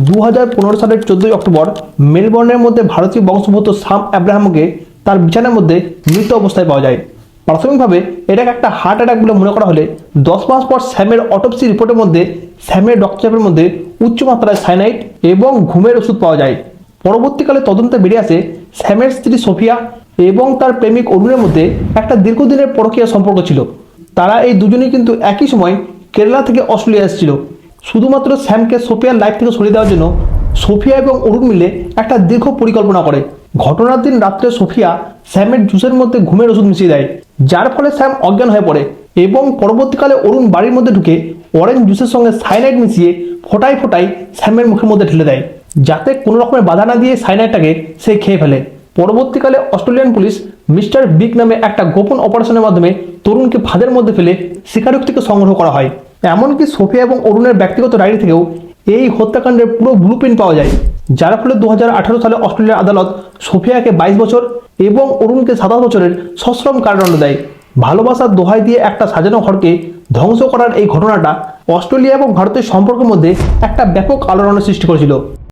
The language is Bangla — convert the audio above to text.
2015 সালের 14 অক্টোবর মেলবোর্নের মধ্যে ভারতীয় বংশোদ্ভূত সাম আব্রাহামকে তার বিছানার মধ্যে মৃত অবস্থায় পাওয়া যায়। প্রাথমিকভাবে এটাকে একটা হার্ট অ্যাটাক বলে মনে করা হলে 10 মাস পর স্যামের অটোপসি রিপোর্টের মধ্যে স্যামের রক্তচাপের মধ্যে উচ্চমাত্রায় সাইনাইড এবং ঘুমের ওষুধ পাওয়া যায়। পরবর্তীকালে তদন্তে বেরিয়ে আসে স্যামের স্ত্রী সোফিয়া এবং তার প্রেমিক অরুণের মধ্যে একটা দীর্ঘদিনের পরকীয়া সম্পর্ক ছিল। তারা এই দুজনেই কিন্তু একই সময় কেরালা থেকে অস্ট্রেলিয়া এসেছিল। শুধুমাত্র স্যামকে সোফিয়ার লাইফ থেকে সরিয়ে দেওয়ার জন্য সোফিয়া এবং অরুণ মিলে একটা দীর্ঘ পরিকল্পনা করে। ঘটনার দিন রাত্রে সোফিয়া স্যামের জুসের মধ্যে ঘুমের ওষুধ মিশিয়ে দেয়, যার ফলে স্যাম অজ্ঞান হয়ে পড়ে এবং পরবর্তীকালে অরুণ বাড়ির মধ্যে ঢুকে অরেঞ্জ জুসের সঙ্গে সাইনাইড মিশিয়ে ফোটায় ফোটায় স্যামের মুখের মধ্যে ঢেলে দেয়, যাতে কোনো রকমের বাধা না দিয়ে সাইনাইডটাকে সে খেয়ে ফেলে। পরবর্তীকালে অস্ট্রেলিয়ান পুলিশ মিস্টার বিগ নামে একটা গোপন অপারেশনের মাধ্যমে তরুণকে ফাঁদের মধ্যে ফেলে স্বীকারোক্তিকে সংগ্রহ করা হয়। এমনকি সোফিয়া এবং অরুণের ব্যক্তিগত ডায়েরি থেকেও এই হত্যাকাণ্ডের পুরো ব্লুপ্রিন্ট পাওয়া যায়, যার ফলে 2018 সালে অস্ট্রেলিয়ার আদালত সোফিয়াকে 22 বছর এবং অরুণকে 27 বছরের সশ্রম কারাদণ্ড দেয়। ভালোবাসার দোহাই দিয়ে একটা সাজানো ঘরকে ধ্বংস করার এই ঘটনাটা অস্ট্রেলিয়া এবং ভারতের সম্পর্কের মধ্যে একটা ব্যাপক আলোড়নের সৃষ্টি করেছিল।